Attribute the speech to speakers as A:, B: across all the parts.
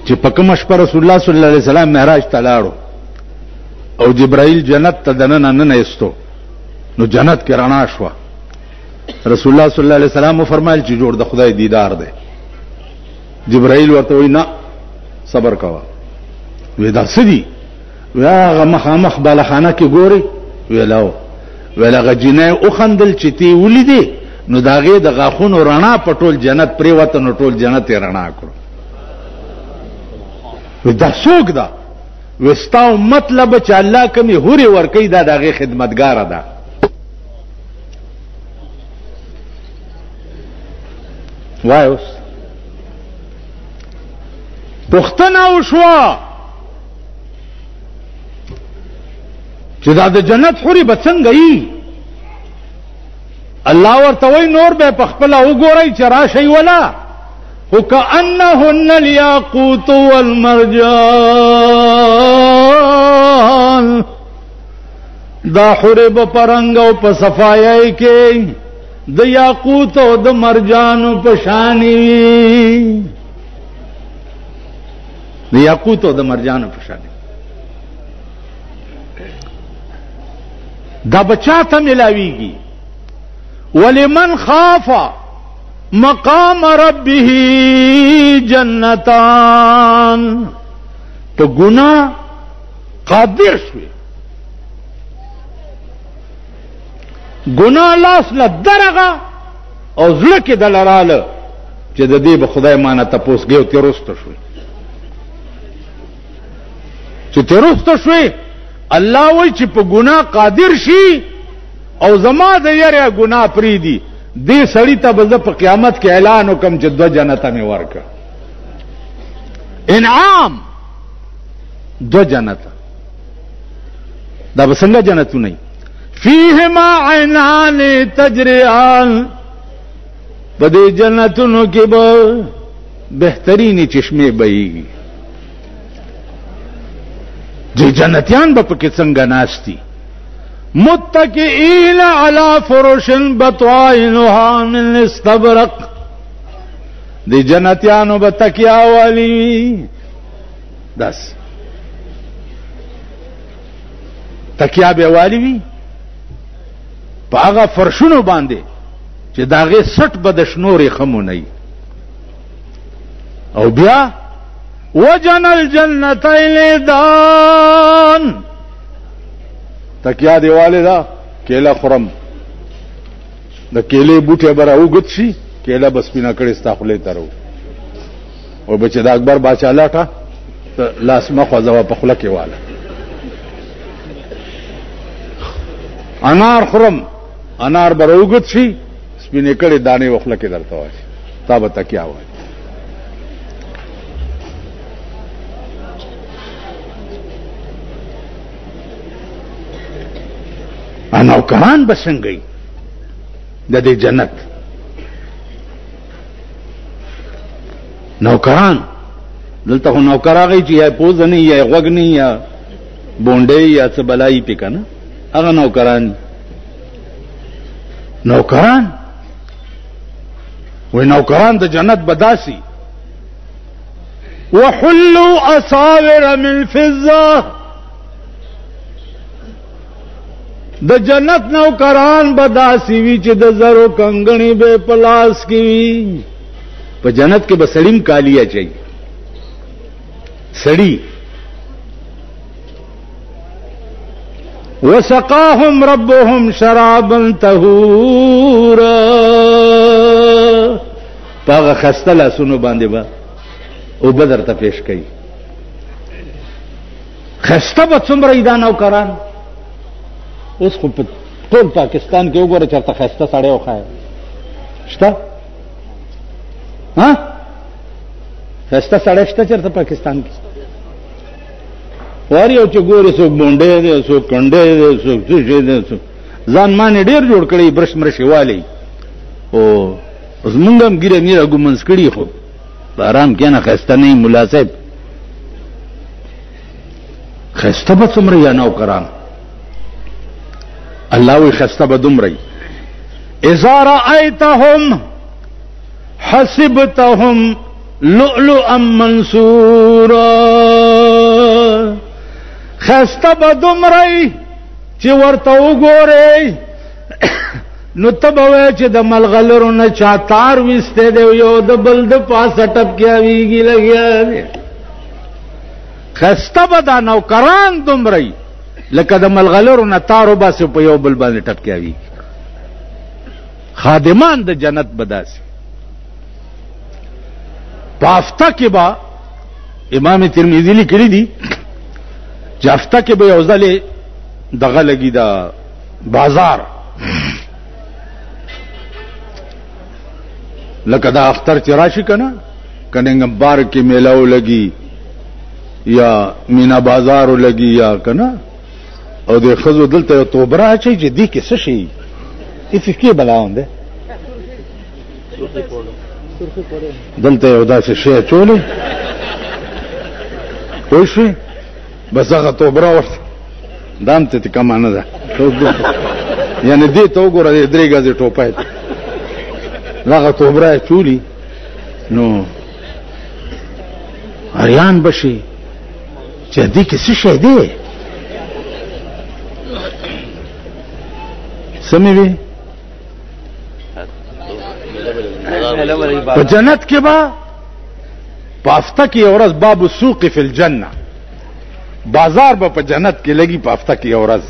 A: چې په کومه شپه رسول الله صلی الله علیه وسلم معراج ته لاړو او جبرائیل جنت ته دننه نه ایستو نو جنت کې رڼا شوه. رسول الله صلی الله علیه وسلم فرمایل چې جوړ د خدای دیدار دی. جبرائیل ورته وی نه صبر کوه. وی دا څه دي؟ وی هغه مخامخ بالخانه کې ګوري؟ ویلاو ویلغه جنې او خندل چې تی ولیدې نو داغه د غاخونو رڼا په ټول جنت پرې وته نو ټول جنت رڼا کړو. وی دا څوک ده؟ وستاو مطلب چې الله کمی هوري ورکی دا داغه خدمتګار ده. وای اوس پختنه وشوا چې دا د جنت حوري به څنګه یي؟ الله ورته وای نور به په خپل وګورئ چې راشي ولا وكأنهن الياقوت والمرجان. دا حوري به پرنګ او په صفایي کې د یاقوت او د مرجان په شانی، د یاقوت او د مرجان په شانی. دا بچا ته ملاویږي ولمن خاف مقام ربه جنتان. په ګناه قادر شوی، ګناه لاس له درغه او زړه کې دلراله چې د دې به خدای مانه تپوس گیو تیرسته شوی، چې تیرسته شوی. الله وای چې په ګناه قادر شي او زما د یاره ګناه پری دی دې سړی ته به په قیامت کې اعلان وکم چې 2 جنته مې ورکړه. انعام 2 جنته. دا به څنګه جنتونه نه؟ فیهما عینان تجریان. په دې جنتونو کې به بهترینی چشمه بهیږي. چې جنتیان به پکې څنګه ناشتي. متکئین علی فرش بطائنها من استبرق. دی جنتیانو به تکیا والی داس تکیا به والی وی په هغه فرشونو باندې چې داغه سټ به د شنورې خمو نه او بیا وجن الجنتین دان. تکیا دیواله دا کیلا خرم د کیلې بوټه برا وګت شي کیلا بس پینا کړي استخلې ترو او بچ د اکبر بادشاہ لاټه لاس مخه زوا په خله کې واله انار خرم انار برا وګت شي سپینې کړي دانه وخله کې درته وای تا به تکیا وای. نوکران بسنگئی د دې جنت. نوکران دلته خو نوکر هغه چې یا پوز نه یا غوږ نه یا بونډې یا څه بلای پې کنه هغه نوکران. نوکران وې نوکران د جنت بداسي. وحلوا اساور من فضه. د جنت نوکران بداسي وی چې د زرو کنګڼي به پلاس کی. په جنت کې به سړیم کالیا چي سړی. وسقاهم ربهم شرابا طهورا. پاغه خستله سونو باندې با او بدر ته پیش کړي. خسته به څومره ایدان نوکران. اوس خو په ټول پاکستان کې وګوره چرته خسته سړی وخایي شته؟ ها خسته سړی شته چرته پاکستان کې؟ واري او چې ګورې څوک بونډې دی څوک کنډې دی څوک څه شی دی ځان مانې ډېر جوړ کړی برش مرشې والی او زمونږ هم ګیره میره ګومنځ کړي خو په ارام کښېنه ښایسته نه یي ملا صاحب. ښایسته به څومره یا نوکران. الله وی ښایسته به دومره یي. اذا رأیتهم حسبتهم لؤلؤا منصورا. خسته به دومره چې ورته وګورئ نو ته به وایې چې د ملغلرو نه چا تار ویستی دی، یو د بل د پاسه ټپکیاویږي لګیا دی. خسته به دا نوکران دومره لکه د ملغلرو نه تار وباسي په یو بل باندې ټپکیاویږي. خادمان د جنت به داسې. په هفته کې به امام ترمذی لیکلي دي چې هفته کې به یو ځلې دغه لګي دا بازار لکه دا اختر چې راشي کنه کننګم بار کې میلاو لګي یا مینا بازارو لګي یا کنه او د خزو دلته یو توبره چې دې کې څه شي افکې بلاون ده دلته یو داسې شی چولې پوه شوې بس هغه توبره ورته دام ته کمه نه ده یعنی دې ته وګوره درې ګزې ټوپای هغه توبره چولی نو اریان بشي چې دې کې څه شی دی سمې وي په جنت کې به په هفته کې یو ورځ باب السوق فی الجنه بازار به په جنت کې لګي په هفته کې یو ورځ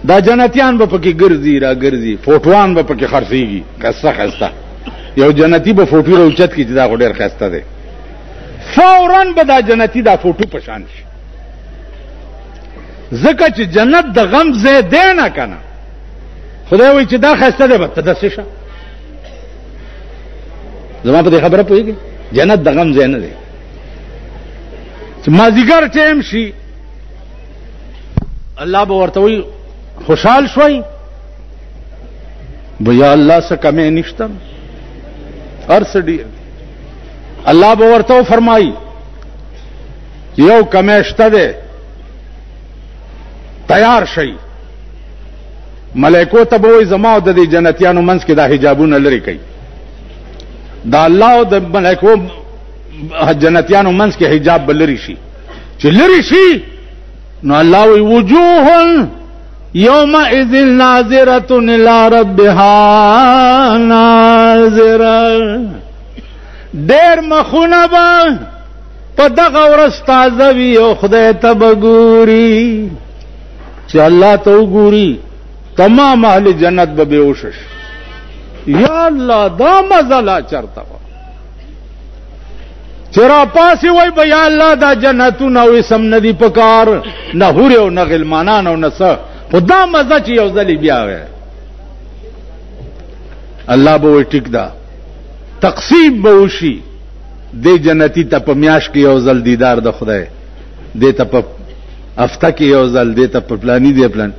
A: دا جنتیان به پکې ګرځي را ګرځي فوټوان به پکې خرڅيږي قصه خسته یو جنتی به فوټو راوچت کې دا ډېر خسته دی فوراً به دا جنتی دا فوټو پشان شي ځکه چې جنت د غم ځای دی نه کنه خدای وایي چې دا خسته دی به ته داسې شه زما په دې خبره پوهېږي جنت د غم ځای نه دی چې مازدیګر ټیم شي الله به ورته وایي خوشحال شوي بیا الله څه کمې نشته هر څه ډېر الله به ورته فرمایي یو کمې شته دی تیار شئ ملائکو ته به وایي زما او د دې جنتیانو منځ کې دا حجابونه لرې کوي دا الله او د ملائکو جنتیانو منځ کې حجاب به لرې شي چې لرې شي نو الله وایي وجوه یومئذ ناظرة الى ربها ناظرة ډېر مخونه به په دغه ورځ تازه وي او خدای ته به ګوري چې الله ته وګوري تمام اهل جنت به بېهوشه شي یا الله دا مزه لا چرته وه چې راپاسې وایي به یا الله دا جنتونه او اسم نه دي په کار نه حورې او نه غلمانان او نه څه خو دا مزه چې یو ځلې بیا وی الله به وایي ټیک ده تقسیم به وشي دې جنتي ته په میاشت کې یو ځل دیدار د خدای دې ته په هفته کې یو ځل دې ته په پلاني دی پلان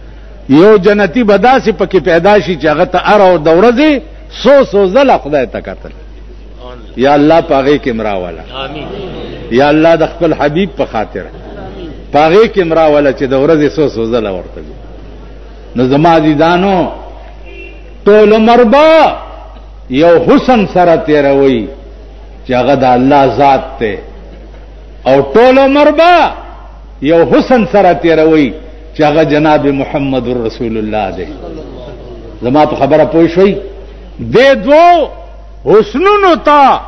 A: یو جنتی به داسې پکې پیدا شي چې هغه ته هر او د ورځې څو ځله خدای ته کتل یا الله په هغې کې مراوله یا الله د خپل حبیب په خاطر په هغې کې مراوله چې د ورځې څو ځله ورته نو زما عزیزانو ټول عمر به یو حسن سره تیروي چې هغه د الله ذات دی او ټول عمر به یو حسن سره تیروي چې هغه جناب محمد رسول الله دی زما په خبره پوه شوي دې دوو حسنونو ته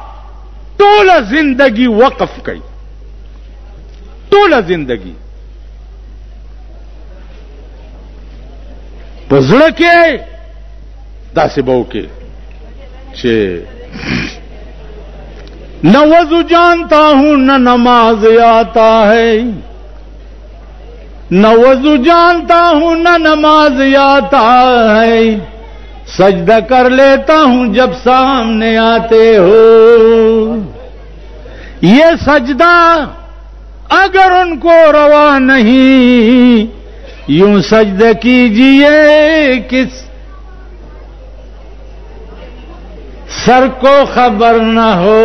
A: ټوله زندگی وقف کوي ټوله زندگی په زړه کې داسې به وکړي چې نہ وضو جانتا ہوں نہ نماز آتا ہے نہ وضو جانتا ہوں نہ نماز آتا ہے سجدہ کر لیتا ہوں جب سامنے آتے ہو یہ سجدہ اگر ان کو روا نہیں یوں سجدہ کیجئے کس سر کو خبر نہ ہو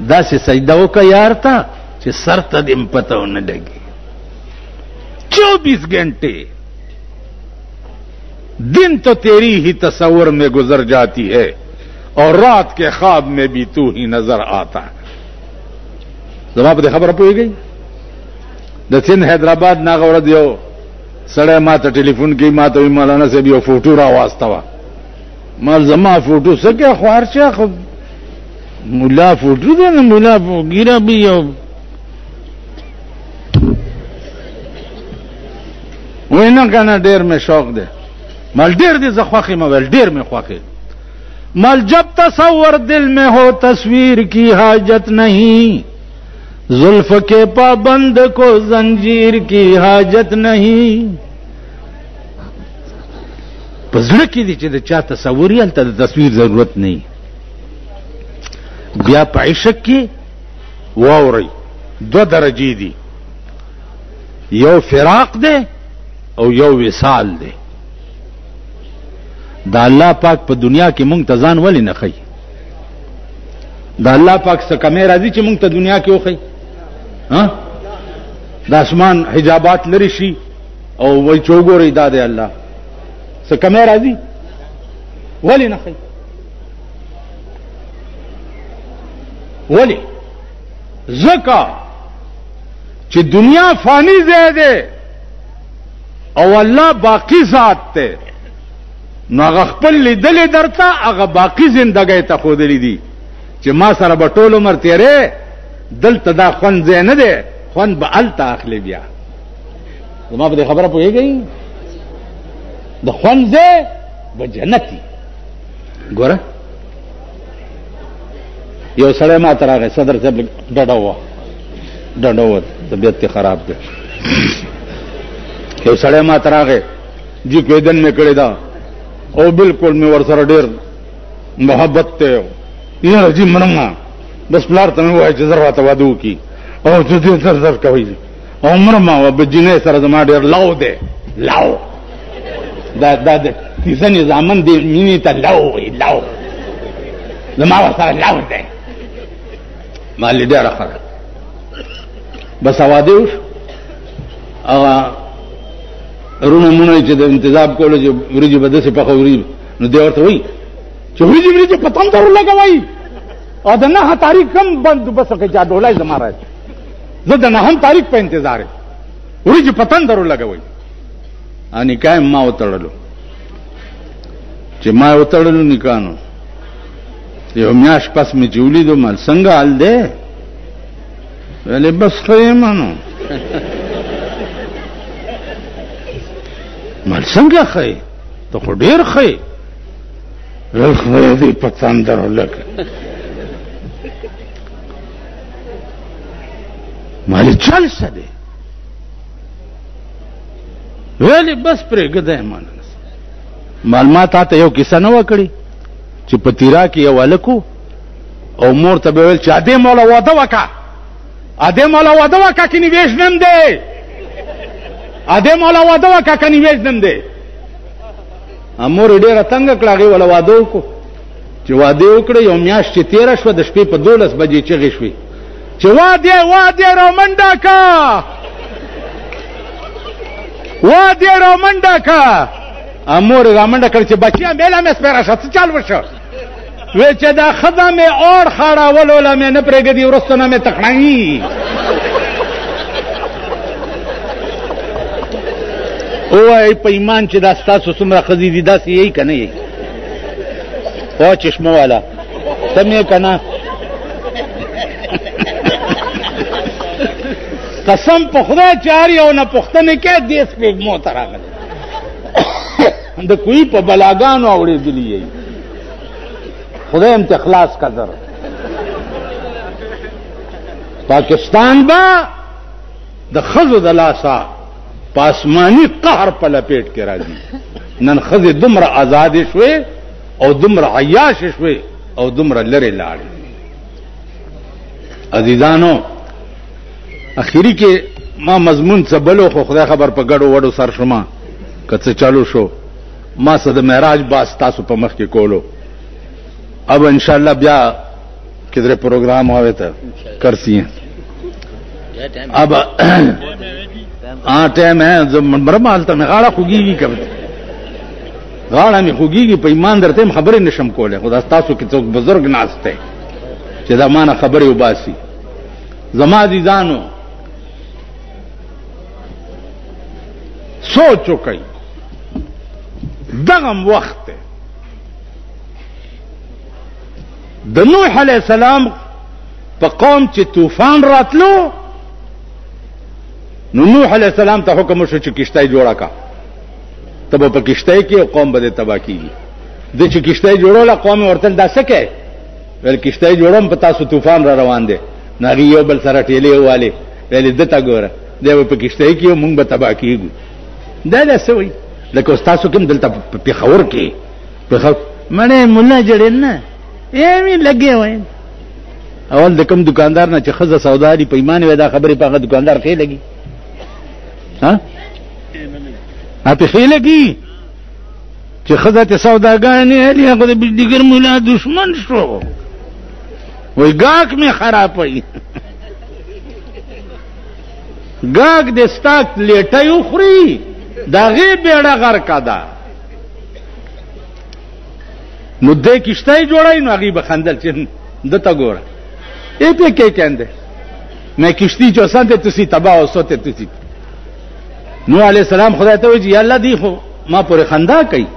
A: داسې سجدہ وکړه یار ته چې سر ته دې پته ونه لګي 24 घंटे दिन तो तेरी ही तस्वर में गुजर जाती है اور رات کے خواب میں بھی تو ہی نظر آتا ہے. زما په خبره پوهیږي د سند حیدرآباد ناغه ورځ یو سړی ما ته ټلیفون کوي ما ته وایي مولانا صاحب یو فوټو را واستوه. ما زما فوټو څه کې خوارچه خو مولا فوټو دی نه مولا ګیره به یو وای نه کنه ډېر مې شوق دی مال ډېر دی زه خوښ یم ویل ډېر مې خوښ مال جب تصور دل میں ہو تصویر کی حاجت نہیں زلف کے پابند کو زنجیر کی حاجت نہیں. پزړه کې دي چې د چا تصور یې هلته د تصویر ضرورت نه. بیا په عشق کې واورئ 2 درجې دي یو فراق دی او یو وصال دی. دا الله پاک په دنیا کې مونږ ته ځان ولې نه ښیي؟ دا الله پاک څه کمې راځي چې مونږ ته دنیا کې وښیي؟ د اسمان حجابات لرې شي او وایي چې وګورئ دا دی الله څه کمې راځي ولې نه ښیي؟ ولې؟ ځکه چې دنیا فانی ځای دی او الله باقی ذات دی. نو هغه خپل لیدلې درته هغه باقی زندګۍ ته ښودلې دي چې ما سره به ټول عمر تېرې دلته دا خوند ځای نه دی خوند به هلته اخلي. بیا زما په دې خبره پوهېږئ د خوند ځای به جنتي. ګوره یو سړی ما ته راغی صدر صاحب ډډه وه طبیعت یې خراب دی. یو سړی ما ته راغی جی کویدن مې کړې ده او بالکل مې ورسره ډېر محبت دی یاره جی منم بس پلار ته مې ووایه چې زر راته واده وکړي او ته دې زر زر کوئ او مرمه به جینۍ سره زما ډېر لو دی لو دا د کیسه نظامن دی مینې ته لو وایي لو زما ورسره لو دی ما لې ډېره ښه ده. بس واده وشو هغه رونه مونه چې د انتظام کولو چې وریجې به داسې پخوي نو دی ورته وایي چې وریجې په تندر ولګوئ او د 9 تاریخ کم بندوبست کوي چې ډولۍ زما راځي زه د 9 تاریخ په انتظار یم وریجې په تندر ولګوئ. نکاح ما وتړلو چې ما وتړلو نکاح نو یو میاشت پس مې چې ولیدو مال څنګه حال دی ویلې بس ښه یم نو مال څنګه ښه ته خو ډېر ښه ویل خدای دې په تندر ولګوي مالې چل څه دی ویلې بس پرېږده مال ما تا ته یو کیسه نه وه کړې چې په تیرا کې یو هلک او مور ته به ویل چې ادې مولا واده وکړه ادې مولا واده وکړه که نیویژ نم دی ادې مولا واده وکړه که نیویژ نم دی. مور یې ډېره تنګه کړه هغې وله واده وکړو چې واده یې وکړه یو میاشت چې تېره شوه د شپې په 12 بجې چغې شوې چې واده رامنډه که واده رامنډه که. مور یې رامنډه کړه چې بچیه میله مې سپېره شه څه چل وشه وی چې دا ښځه مې اور خاړولو له مې نه پرېږدي وروسته نه مې تکړوي. ووایئ په ایمان چې دا ستاسو څومره ښځې دي داسې یې که نه یې او چشمه والا سم یې که نه قسم په خدای چې هر یو نه پوښتنې کوې دې سپېږمو ته راغلی د کوی په بلاګانو اورېدلي یې خدای هم ته خلاص قدر. پاکستان با د ښځو د لاسه په آسماني قهر په لپیټ کې راځي. نن ښځې دومره ازادې شوې او دومره عیاشې شوې او دومره لرې لاړې. عزیزانو اخیری کې ما مضمون څه بلو خو خدای خبر په ګډو وډو سر شما که څه چالو شو ما څه د معراج باز تاسو په مخ کې کولو. اب انشاءاللہ بیا کدھر پروگرام ہوئے تھا کرتی ہیں اب ٹائم ہے مرما حالتا میں غاڑا خوگی بھی کب غاړه مې خوږیږي په ایمان درته خبرې نشم کوله. خدا تاسو کې څوک بزرګ ناشته چې دا مانه خبرې وباسي. زما عزیزانو سوچ وکړئ دغم وخت د نوح علیہ السلام په قوم چې طوفان راتلو نو نوح علیہ السلام ته حکم وشو چې کشتی جوړه کا تب په کشتی کې قوم به تباہ کیږي. د چې کشتی جوړوله قوم ورته دا څه کوي ول کشتی جوړم په تاسو طوفان را روان دي ناغي یو بل سره ټیلې واله ول دته ګوره دی په کشتی کې مونږ به تباہ کیږو. دا څه وایي لکه تاسو کوم دلته په خبر کې په خبر مړې مولا جوړین نه یې لګي وای اول د کوم دکاندار نه چې خزه سوداري په ایمان ودا خبرې په هغه دکاندار کې لګي ها په خې لګي چې خزه ته سوداګانې هلي هغه د دیګر مولا دشمن شو وای ګاک می خراب وای ګاک د ستاک لیټایو خوري دا غي بیړه غر کدا نو دې کشتای جوړای نو هغه بخندل چې دته ګوره ای په کې کنده مې کشتی جو سنت تسی تباہ او سوته تسی. نو علی السلام خدای ته وی یا الله دی خو ما پر خندا کوي.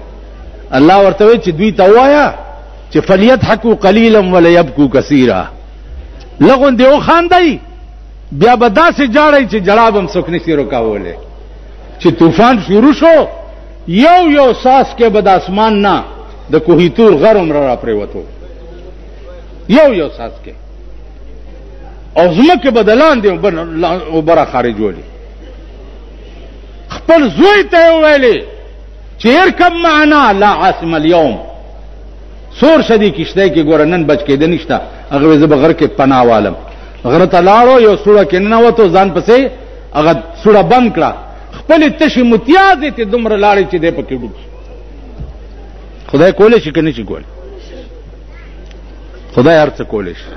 A: الله ورته وی چې دوی ته وایا چې فلیضحکوا قلیلا ولا یبکوا کثیرا لغون دیو خاندای بیا بدا سے جاړی چې جړابم سکنی سی رکاوله چې طوفان شروع شو یو ساس کې بد اسمان نه د کوهی تور غرم را پریوتو یو ساس کې او زمکه بدلان دی وبره خارج ولی خپل زوی ته ویلي چې ارکب معنا لا عاصم اليوم سور شدی کشته کې ګورنن بچ کې د نشتا هغه زب غر کې پناه والم غره ته لاړو یو سوره کې نه وته ځان پسې هغه سوره بند کړه خپل تشي متیازه ته دومره لاړې چې دې پکې ډوب خدای کولې شي کنه شي کولې خدای هر څه کولې شي.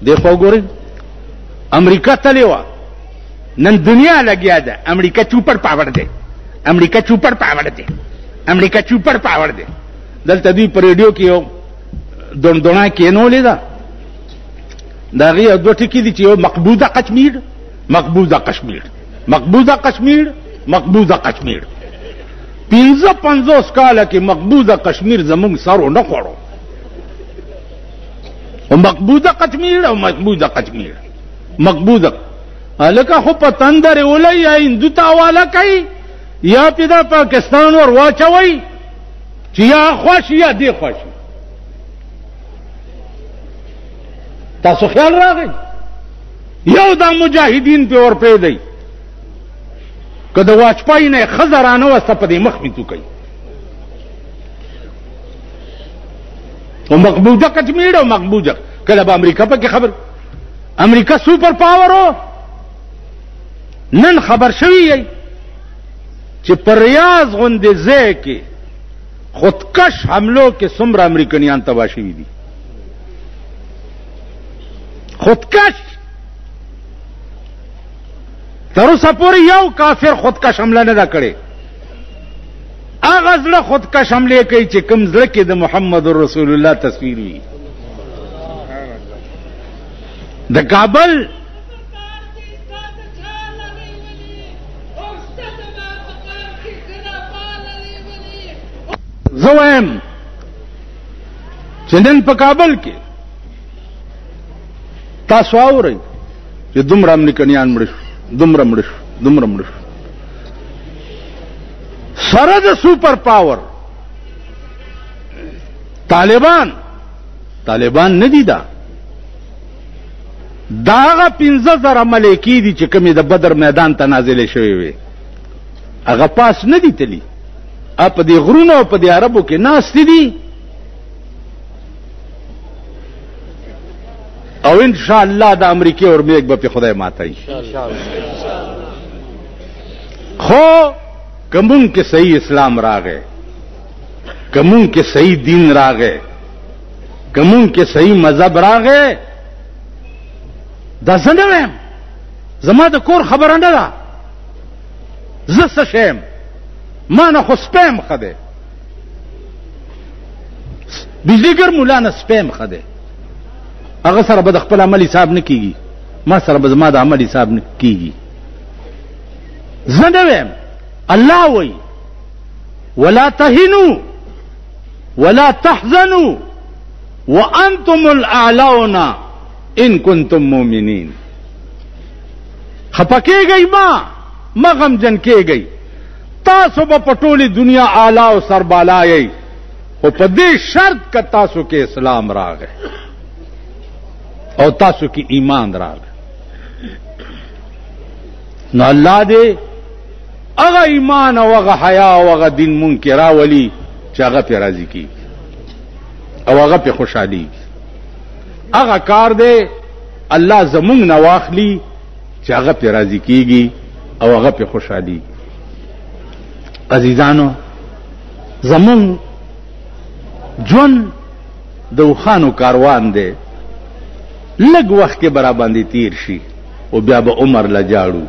A: دې په ګورې امریکا تلوا نن دنیا لګیا ده امریکا چوپړ پاور ده امریکا چوپړ پاور ده امریکا چوپړ پاور ده. دلته دوی په ریډیو کې یو دونه کې نو لیدا دا غي دوه ټکی دي چې یو مقبوضه کشمیر مقبوضه کشمیر مقبوضه کشمیر مقبوضه کشمیر 55 کال کې مقبوضه کشمیر زموږ سره نه خوړو او مقبوضه کشمیر او مقبوضه کشمیر مقبوضه الکه خو په تندر ولای یا هندو ته حواله کوي یا پیدا پاکستان ور واچوي چې یا خوشي یا دی خوشي. تاسو خیال راغی یو دا مجاهدین په ور پیدا کله واچپای نه خزرانه وسته په دې مخ می تو کوي او مقبوضه کشمیر او مقبوضه کله به امریکا په کې خبر امریکا سوپر پاور نن خبر شوی چې پر ریاض غوندې ځای کې خودکش حملو کې څومره امریکایان تباه شوي دي خودکش تر اوسه پورې یو کافر خودکش حمله نه ده کړې هغه زړه خودکش حمله کوي چې کوم زړه کې د محمد رسول الله تصویر وي. د کابل زویم چې نن په کابل کې تاسو اورئ چې دومره امریکایان مړ شو دومره مړ شو سره د سوپر پاور طالبان نه دي داغه 15,000 ملکی دي چې کومې د بدر میدان ته نازلې شوی وي هغه پاس نه دي تلی په دې غرونو او په دې عربو کې ناست دي او ان شاء الله د امریکای اور میګ به خدای ماتای خو کومون کې صحیح اسلام راغې کومون کې صحیح دین راغې کومون کې صحیح مذهب راغې دا څنګه زما د کور خبره نه ده زه څه شم ما نه خو سپم خده بجلیګر مولا نه سپیم خده هغه سره به د خپل عمل حساب نه کیږي ما سره به زما د عمل حساب نه کیږي زه نه ویم الله وایي ولا تهنوا ولا تحزنوا وانتم الاعلون ان کنتم مؤمنین خپکیږئ ما غمجن کیږئ تاسو به په ټولې دنیا اعلی او سربالا یئ او په دې شرط که تاسو کې اسلام راغی او تاسو کې ایمان راغی نو الله دې هغه ایمان او هغه حیا او هغه دین مونږ کې راولي چې هغه پې راضي کېږي او هغه پې خوشحالېږي هغه کار دی الله زمونږ نه واخلي چې هغه پې راضي کېږي او هغه پې خوشحالېږي عزیزانو زمونږ ژوند د اوښانو کاروان دی لږ وخت کې به راباندې تیر شي او بیا به عمر له جاړو